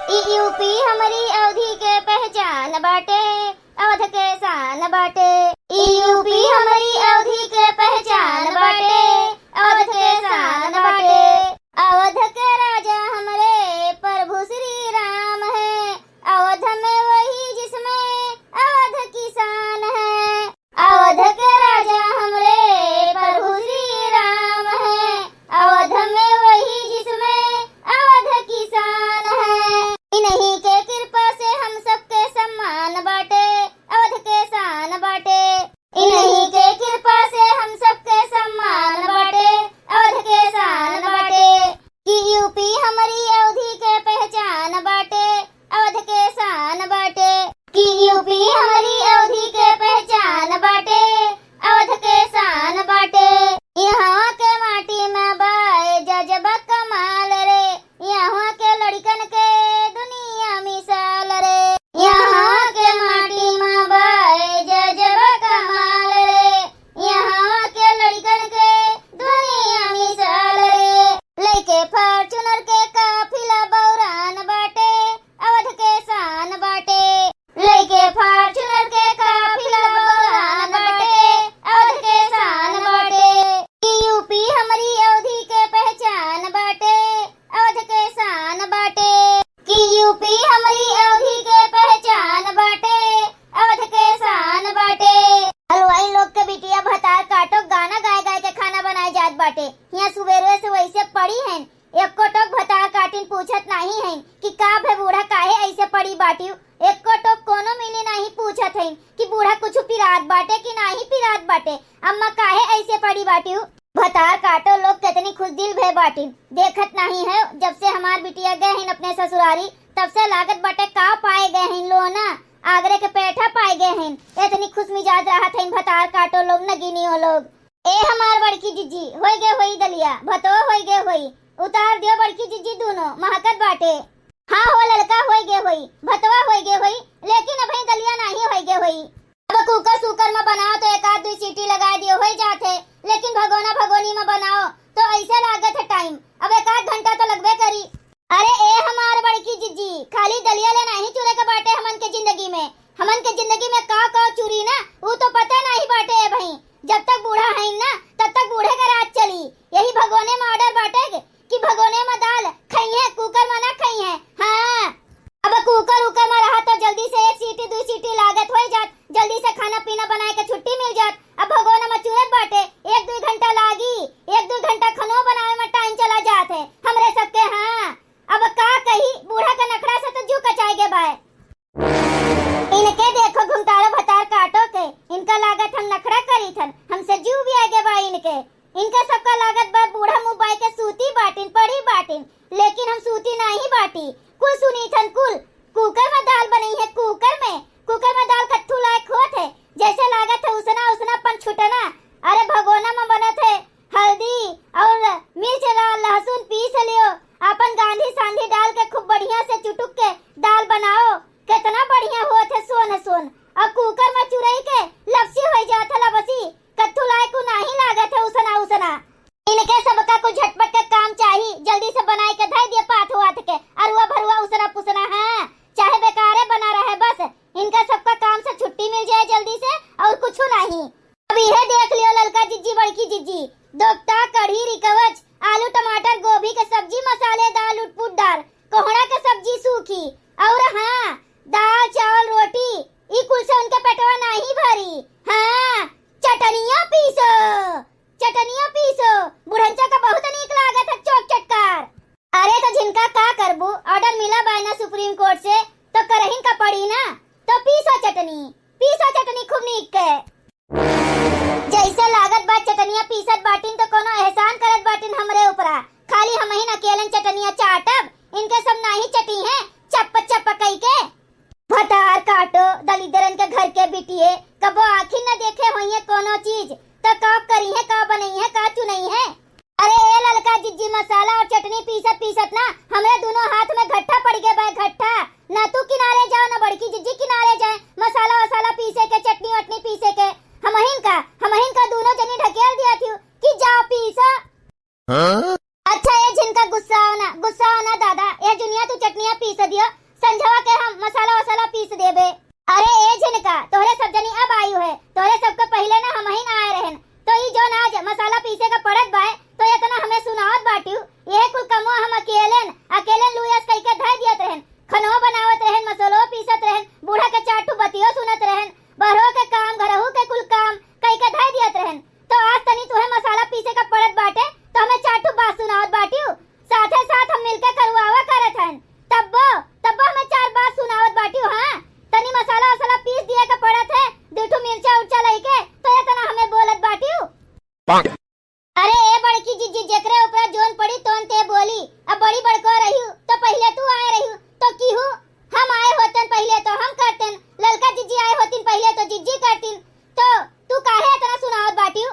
UP हमारी अवधि के पहचान बाटे, अवध के शान बाटे। यूपी हमारी अवधि के पहचान बाटे, अवध के शान बाटे। अवध के राजा हमारे प्रभु श्री राम है, अवध में वही जिसमें अवध की शान है। अवध के राजा हमारे प्रभु श्री राम है, अवध में वही जिसमें अवध की शान है। इन्हीं के कृपा से हम सबके सम्मान बाटे, अवध के शान बाटे। इन्हीं के कृपा से हम सबके सम्मान बाटे, अवध के शान बाटे। कि यूपी हमारी अवधि के पहचान बाटे, अवध के शान बाटे। कि यूपी हमारी अवधि के पहचान बाटे, अवध के शान बाटे। यहाँ के माटी में बाए जज्बा कमाल रे, यहाँ के लड़कन के दुनिया मिसाल रे। यहाँ के माटी में बाए जज्बा कमाल रे, यहाँ के लड़कन के दुनिया मिसाल रे। लेके फॉर्च्यूनर के काफिला बौरान बाटे, अवध के शान बाटे। लेके फॉर्च्यूनर के काफिला बौरान बाटे, अवध के शान बाटे। कि यूपी हमारी अवधि के पहचान बाटे, अवध के शान बाटे। कि यूपी हमारी अवधि के पहचान बाटे, अवध के शान बाटे। हलवाई लोग के बिटिया भतार काटो गाना गाय गाय के खाना बनाए जात बाटे। यहाँ सुबेरे से वैसे पड़ी हैं, एको टोक भतार काटिन पूछत नहीं है कि का भे बूढ़ा काहे ऐसे पड़ी बाटी। एको टोक कोनो मिली नहीं पूछत है कि बूढ़ा कुछ पिरात बाटे कि नहीं पिरात बाटे, अम्मा काहे ऐसे पड़ी बाटी। भतार काटो लोग कितनी खुश दिल भे बाटी, देखत नहीं है जब से हमार बिटिया गए हैं अपने ससुरारी, तब से लागत बाटे का पाए गए हैं लोना, आगरे के पेठा पाए गए हैं। इतनी खुश मिजाज रहा था इन भतार काटो लोग नगीनियों लोग। ए हमार बड़की जीजी होई गे होई दलिया भतो होई गे होई, उतार दियो बड़की जीजी दोनों महकत बाटे। हाँ हो लड़का होई गे होई, भतवा होई गे होई, लेकिन अभी दलिया नहीं होई गे होई। अब कुकर सुकर में बनाओ तो एक आध दो सीटी लगा दियो हो जाते, लेकिन भगोना भगोनी में बनाओ तो ऐसे लागत है टाइम, अब एक आध घंटा तो लगबे करी। अरे ए हमार बड़की जीजी खाली दलिया ले नहीं चुरे के बाटे हमन के जिंदगी में, हमन के जिंदगी में का चुरी ना वो तो पता नहीं बाटे है भाई। जब तक बूढ़ा है ना तब तक बूढ़े का राज चली। यही भगोने में ऑर्डर बाटे कि भगोने में दाल खाई है, कुकर में ना खाई है। हाँ अब कुकर उकर में रहा तो जल्दी से एक सीटी दो सीटी लागत हो जात, जल्दी से खाना पीना बनाए के छुट्टी मिल जात। अब भगोना में चूरत बाटे एक दो घंटा लागी, एक दो घंटा खानो बनावे में टाइम चला जात है हमरे सबके। हाँ अब का कही बूढ़ा का नखरा से तो जू कचाएगे बाय। इनके देखो घुमतारो भतार काटो के, इनका लागत हम नखरा करी थन, हमसे जू भी आगे बा इनके। इनका सबका लागत बा बूढ़ा मुंबई के सूती बाटिन पड़ी बाटिन, लेकिन हम सूती नहीं बाटी कुल सुनी थन कुल। कुकर में दाल बनी है, कुकर में दाल कत्थू लायक होत है, जैसे लागत है उसना उसना पन छुटना। अरे भगोना में बनत है हल्दी और मिर्च लहसुन पीस लियो, अपन गांधी सांधी डाल के खूब बढ़िया से चुटुक के दाल बनाओ, कितना बढ़िया होत है सोन सोन। और कुकर में चुरई के लपसी हो जात है, लपसी कत्थू लायक को नहीं लागत है उसना उसना। इनके सबका कुछ झटपट के काम चाहिए, जल्दी से बनाई के धर दिए पाथ वाथ के अरुआ भरुआ उसना पुसना। हाँ चाहे बेकारे बना रहे बस इनका सबका काम से छुट्टी मिल जाए जल्दी से और कुछ नहीं। अब यह देख लियो ललका जिज्जी बड़की जिज्जी, दोपटा कढ़ी रिकवच आलू टमाटर गोभी के सब्जी मसालेदार उटपुटदार, कोहड़ा के सब्जी सूखी और हाँ दाल चावल रोटी, ई कुल से उनके पेटवा नहीं भरी। हाँ चटनिया पीसो, चटनिया पीसो, बुढ़ंचा का बहुत नीक लागत है चौक चटकार। अरे तो जिनका का करबू ऑर्डर मिला बायना सुप्रीम कोर्ट से तो करहिन का पड़ी ना, तो पीसो चटनी खूब नीक के। जैसे लागत बात चटनिया पीसत बाटिन तो कोनो एहसान करत बाटिन हमरे ऊपरा, खाली हम ही अकेलन चटनिया चाटब, इनके सब नहीं चटी है चप चप कई के। भतार काटो दलिदरन के घर के बिटिए कबो आखिर न देखे होइए कोनो चीज तो का करी है का बनई है का चुनई है। अरे ए ललका जिज्जी मसाला और चटनी पीसत पीसत ना हमरे दोनों हाथ में घट्टा पड़ गए भाई घट्टा। ना तू किनारे जाओ ना बड़की जिज्जी किनारे जाए, मसाला वसाला पीसे के चटनी वटनी पीसे के हमहिन का दोनों जनी ढकेल दिया थी कि जाओ पीसा। अच्छा ये जिनका गुस्सा हो ना दादा, ये दुनिया तू चटनी चटनिया पीस दियो, संझवा के हम मसाला वसाला पीस देबे। अरे ए झिनका, तोहरे सब जनी अब आयु है, तोहरे सबके पहले ना हम ही ना आए रहन, तो ई जो आज मसाला पीसे का पड़त बाय तो इतना हमें सुनावत बाटियो। यह कुल कमो हम अकेले लुयस कई के धर दियत रहन, खनो बनावत रहन, मसालो पीसत रहन, बूढ़ा के चाटू बतियो सुनत रहन, बहरो के काम घरहू के कुल काम कई के धर दियत रहन। तो आज तनी तुहे मसाला पीसे का पड़त बाटे तो हमें चाटू बात सुनावत बाटियो, साथे साथ हम मिलके करवावा करत हन, तब्बो हमें चार बात सुनावत बाटियो। हां तनी मसाला वसाला पीस दिए का पड़त है, दूठू मिर्चा उर्चा लइके तो इतना हमें बोलत बाटियो। अरे ए बड़की जीजी, जेकरे ऊपर जोन पड़ी तोन ते बोली, अब बड़ी बड़को रही तो पहले तू आए रही तो की हूं, हम आए होतन पहले तो हम करतन, ललका जीजी आए होतिन पहले तो जीजी करतिन, तो तू काहे इतना सुनावत बाटियो।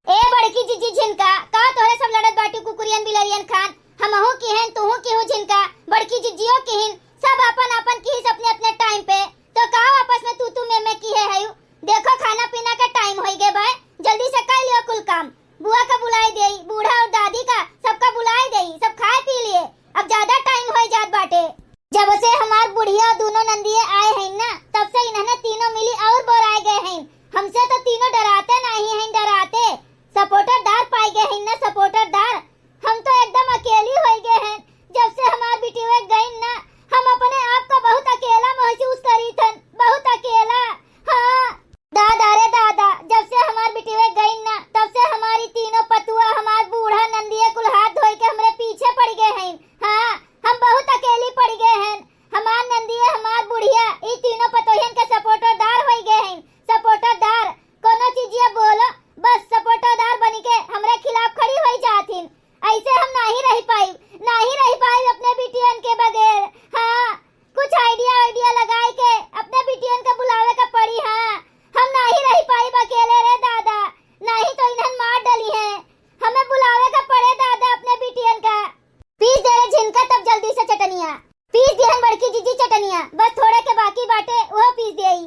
ए बड़की जीजी झिनका, का तोरे सब लड़त बाटियो कुकुरियन बिलरियन खान, हमहू किहन तूहू की हो झिनका, बड़की जीजियो किहन, सब अपन अपन की अपने अपने टाइम पे, तो का आपस में तू में की है हयू। देखो खाना पीना का टाइम होई गे बाय, जल्दी से कर लियो कुल काम, बुआ का बुलाई देई, बूढ़ा और दादी का सबका बुलाई देई, सब खाए पी लिए, अब ज्यादा टाइम हो जात बाटे। जब से हमार बुढ़िया दोनों नंदिये आए हैं ना, तब से इन्होंने तीनों मिली और बोराए गए हैं, हमसे तो तीनों डराते नहीं हैं, डराते सपोर्टरदार पाए गए हैं ना, सपोर्टरदार। हम तो एकदम अकेली हो गए हैं, जब से हमार बेटी वे गई ना, हम अपने आप को बहुत अकेला महसूस करी थन, बहुत अकेला। हाँ दादा रे दादा, जब से हमार बेटी वे गई ना, तब से हमारी तीनों पतुआ, हमार बूढ़ा नंदिये कुल हाथ धोई के हमरे पीछे पड़ गए हैं। हाँ हम बहुत अकेली पड़ गए हैं, हमार नंदिये हमार बुढ़िया ई तीनों पतोहियन के सपोर्टरदार हो गए हैं, सपोर्टरदार। कोनो चीजिए बोलो बस सपोर्टरदार बनी के हमरे खिलाफ खड़ी हो जाथिन, ऐसे हम नहीं रह पाई अपने बिटियन के बगैर। हाँ कुछ आइडिया लगाए के अपने बिटियन का बुलावे का पड़ी। हाँ हम नहीं रह पाई अकेले रे दादा, नहीं तो इन्हन मार डली है, हमें बुलावे का पड़े दादा अपने बिटियन का। पीस दे रे झिनका तब जल्दी से चटनिया, पीस दिहन बड़की जीजी चटनिया, बस थोड़े के बाकी बाटे वो पीस देई।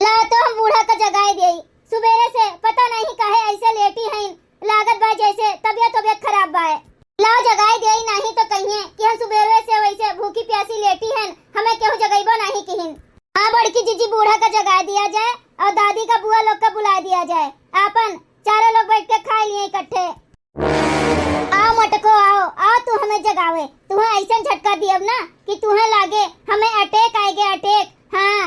ला तो हम बूढ़ा का जगाए देई, सुबेरे से पता नहीं काहे ऐसे लेटी हैं, लागत बा जैसे तबियत खराब बा। लाओ जगाए देई, नहीं तो कहिए कि हम सुबेरे से वैसे भूखी प्यासी लेटी हैं, हमें केहू जगाइबो नहीं किहिन। हाँ बड़की जीजी बूढ़ा का जगा दिया जाए और दादी का बुआ लोग का बुला दिया जाए, अपन चारों लोग बैठ के खा लिए इकट्ठे। आओ मटको आओ तू हमें जगावे, तुम्हें ऐसा झटका दियब ना कि तुम्हें लागे हमें अटैक आएगे, अटैक। हाँ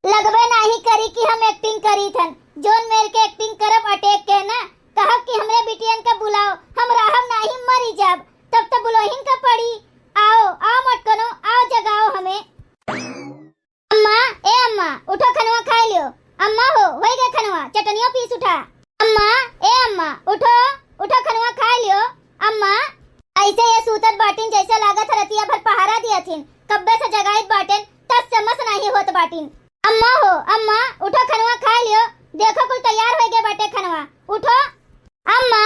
लगबे नहीं करी कि हम एक्टिंग करी थन, जोन मेर के एक्टिंग करब अटैक के ना, कहब कि हमरे बिटियन का बुलाओ, हम रहब नहीं मरी जब, तब तो बुलोहिन का पड़ी। आओ मटकनो, आओ जगाओ हमें। अम्मा ए अम्मा उठो, खनवा खा लियो। अम्मा हो गए खनवा, चटनिया पीस उठा। अम्मा ए अम्मा उठो खनवा खा लियो। अम्मा ऐसे ये सूतत बाटिन जैसे लागत रतिया भर पहारा दिया थिन, कब्बे से जगाइत बाटिन तस समस नहीं होत बाटिन। अम्मा उठो खनवा खा लियो, देखो कुल तैयार हो गए बाटे खनवा, उठो। अम्मा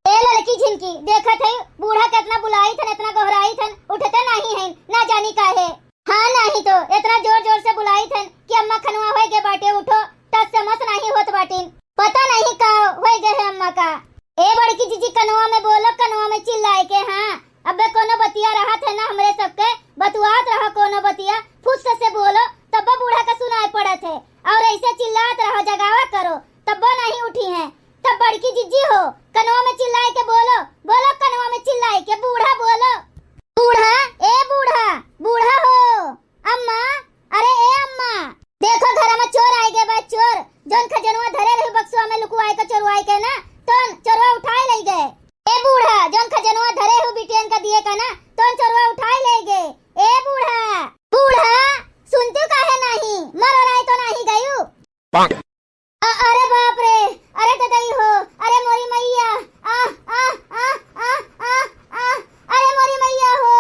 ए लड़की झिनकी, देखत है बूढ़ा कितना बुलाई थन, इतना घबराई थन, उठते नहीं हैं, ना जानी काहे। हाँ नहीं तो इतना जोर से बुलाई थन कि अम्मा खनवा हो गए बाटे, उठो, तस समस नहीं होत बाटिन, पता नहीं का हो गए है अम्मा का। ए बड़की जीजी कनवा में बोलो, कनवा में चिल्लाए के। हाँ अबे कोनो बतिया रहा थे ना, हमरे सबके बतुआत रहो, कोनो बतिया फुस से बोलो तब बूढ़ा का सुनाई पड़त है, और ऐसे चिल्लात रहो, जगावा करो तब नहीं उठी हैं। तब बड़की जीजी हो कनवा में चिल्लाए के बोलो कनवा में चिल्लाए के, बूढ़ा बोलो, बूढ़ा ए बूढ़ा हो। अम्मा अरे ए अम्मा, देखो घर में चोर आए गए बा, चोर जोन खजनवा धरे रहे बक्सवा में लुकुआए के चोरवाए के ना, तोन चोरवा उठाए ले गए। ए बूढ़ा जोन खजनवा धरे हो बिटियन का दिए का ना, तोन चोरवा उठाए ले गए। ए बूढ़ा सुनते काहे नहीं, मर रहा तो नहीं गयू। अरे बाप रे, अरे ददाई हो, अरे मोरी मैया, अरे मोरी मैया हो।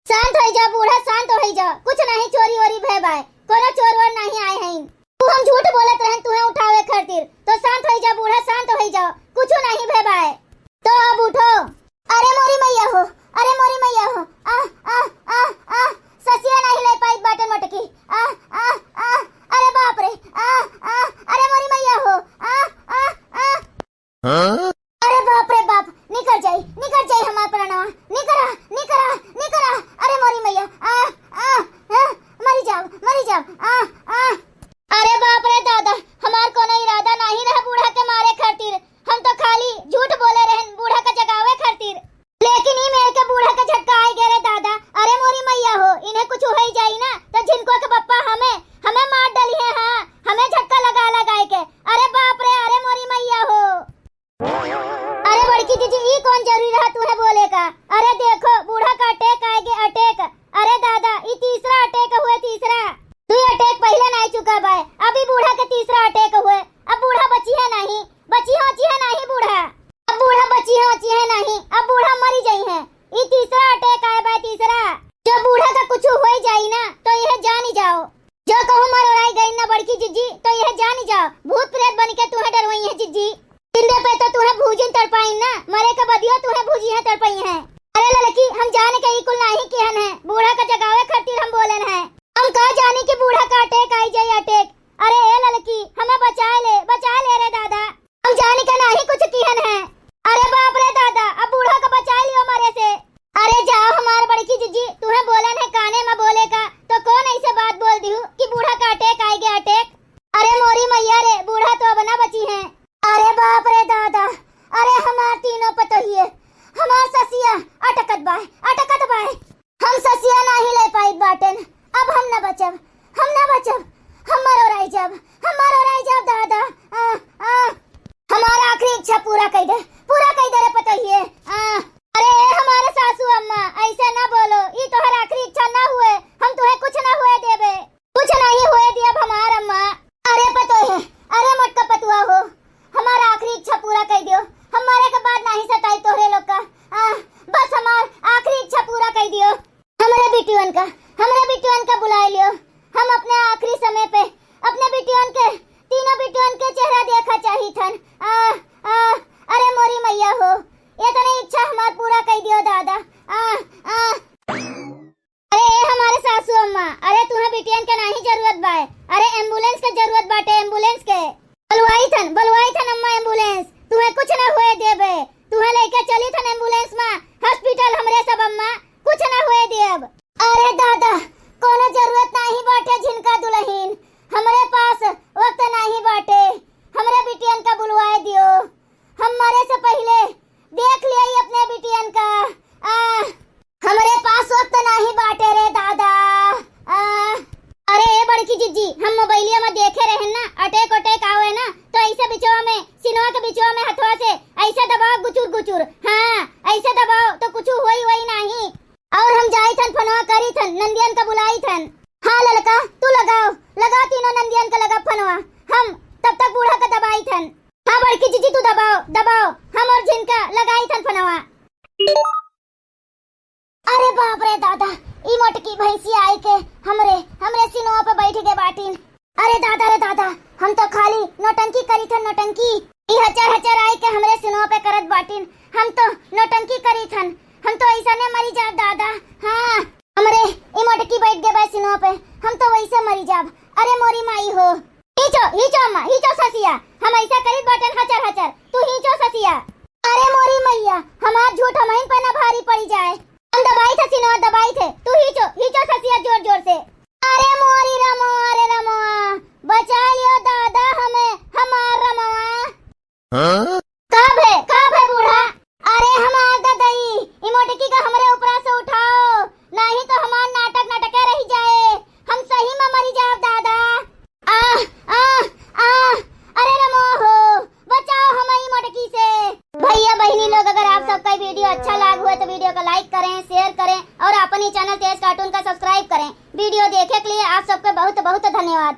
शांत हो जा बूढ़ा, शांत हो जा, कुछ नहीं चोरी वोरी भय बाय, कोनो चोर वोर नहीं आए हैं, तू हम झूठ बोलत रहन तुम्हें उठावे खातिर, तो शांत हो जा बूढ़ा, शांत हो जाओ, कुछ नहीं भय बाय, तो अब उठो। अरे मोरी मैया हो, ससिया नहीं ले पाई बाटन मटकी, अरे बाप रे, अरे मोरी मैया हो, अरे बाप रे बाप, निकल जाई हमार प्राणवा, निकरा कुछ हो ही जाई ना तो झिनको के पप्पा हमें हमें मार डाली है। हाँ हमें झटका लगा लगाए के। अरे बाप रे, अरे मोरी मैया हो। अरे बड़की जीजी ये कौन जरूरी रहा तुम्हें बोले का? अरे देखो बूढ़ा का अटैक आएगे, अटैक। अरे दादा ये तीसरा अटैक हुए, तीसरा। तू अटैक पहले नहीं चुका भाई, अभी बूढ़ा के तीसरा अटैक हुए। अब बूढ़ा बची है नहीं, बची है नहीं बूढ़ा, अब बूढ़ा बची है नहीं, अब बूढ़ा मरी जाई है। ये तीसरा अटैक आए भाई, तीसरा। जो बूढ़ा का कुछ हो ही जाई ना तो यह जान ही जाओ। जो कहूँ मरोड़ाई गई ना बड़की जीजी तो यह जान ही जाओ, भूत प्रेत बन के तुम्हें डरवाई है जीजी। जिंदे पे तो तुम्हें भूजिन तड़पाई ना, मरे के बदियो तुम्हें भूजी है तड़पाई है। अरे लड़की हम जाने के कुल नहीं किहन है, बूढ़ा का जगावे खातिर हम बोलन है। हम कहा जाने की बूढ़ा का अटैक आई जाए, अटैक। अरे ए लड़की हमें बचा ले रे दादा, हम जाने का नहीं कुछ किहन है। अरे बाप रे दादा, अब बूढ़ा का बचा लियो हमारे से। अरे जाओ हमारे बड़की जीजी, तुम्हें बोलन है काने में बोले का तो कौन ऐसे बात बोल दी कि बूढ़ा का अटैक आई गया, अटैक। अरे मोरी मैया रे, बूढ़ा तो अब ना बची है। अरे बाप रे दादा, अरे हमार तीनों पतोहिए, हमार ससिया अटकत बाय। हम ससिया नहीं ले पाई बाटन, अब हम न बचब, हम मरो रही जब दादा। हमारा आखिरी इच्छा पूरा कर दे रे पतोहिए। अरे हमारे सासू अम्मा ऐसे ना बोलो, ये तोहर आखिरी इच्छा ना हुए, हम तुम्हें कुछ ना हुए देबे, कुछ नहीं हुए दिया हमार अम्मा। अरे पतोहे, अरे मोटका पतुआ हो, हमारा आखिरी इच्छा पूरा कर दियो, हमारे के बाद नहीं सताई तोहरे लोग का। बस हमार आखिरी इच्छा पूरा कर दियो। हमारे बिटियन का बुला लियो। हम अपने आखिरी समय पे अपने बिटियन के, तीनों बिटियन के चेहरा देखा चाहिए थन। अरे मोरी मैया हो, ये तो नहीं इच्छा हमार पूरा कर दियो दादा। अरे हमारे सासू अम्मा, अरे तुम्हें बिटियन के नहीं जरूरत बाय, अरे एम्बुलेंस के जरूरत बाटे, एम्बुलेंस के बलवाई थन अम्मा एम्बुलेंस, तुम्हें कुछ ना हुए देबे, तुम्हें लेके चली थन एम्बुलेंस में हॉस्पिटल हमरे सब अम्मा, कुछ ना हुए देब। अरे दादा कोनो जरूरत नहीं बाटे झिनका दुल्हन, हमरे पास वक्त नहीं बाटे, हमरे बिटियन का बुलवाए दियो, हम मरे से पहले देख लिया अपने बिटियन का। हमरे पास वक्त नहीं बाटे रे दादा। अरे ए बड़की जीजी, हम मोबाइलिया में देखे रहे ना अटैक आवे ना तो ऐसे बिचवा में, सिनवा के बिचवा में हथवा से ऐसे दबाओ गुचुर। हाँ ऐसे दबाओ तो कुछ हुई नहीं। और हम जाई थन फनवा करी थन, नंदियन का बुलाई थन। हाँ लड़का तू लगा तीनों नंदियन का लगा फनवा, हम तब तक बूढ़ा का दबाई थन। हाँ बड़की जीजी तू दबाओ, हम और झिनका लगाई थन फनवा। अरे बाप रे दादा, ई मोटकी भैंसी आई के हमरे सिनवा पे बैठ गए बाटिन। अरे दादा हम तो खाली नौटंकी करी थन, नौटंकी। ई हचर आई के हमरे सिनवा पे करत बाटिन, हम तो नौटंकी करी थन, हम तो ऐसा ने मरी जाब दादा। हाँ हमरे ई मोटकी बैठ गए बा सिनवा पे, हम तो वैसे मरी जाब। अरे मोरी माई हो, हीचो अम्मा, हीचो ससिया, हम ऐसा करी बाटन हचर, तू हीचो ससिया। अरे मोरी मैया, हमार झूठ हमाइन पे ना भारी पड़ी जाए, हम दबाई थे सिनवा, दबाई थे, तू हीचो ससिया जोर से। अरे मोरी रमोआ, बचा लियो दादा हमें, हमार रमोआ। कब है बूढ़ा? अरे हमार दादाई, ई मोटकी का हमरे ऊपरा से उठाओ, नहीं तो हमार नाटक रही जाए, हम सही में मरी जाओ दादा। अरे रमोआ हो, बचाओ हमारी मोटकी से। भैया बहनी लोग, अगर आप सबका वीडियो अच्छा लगा हुआ तो वीडियो को लाइक करें, शेयर करें और अपने चैनल तेज कार्टून का सब्सक्राइब करें। वीडियो देखने के लिए आप सबका बहुत बहुत धन्यवाद।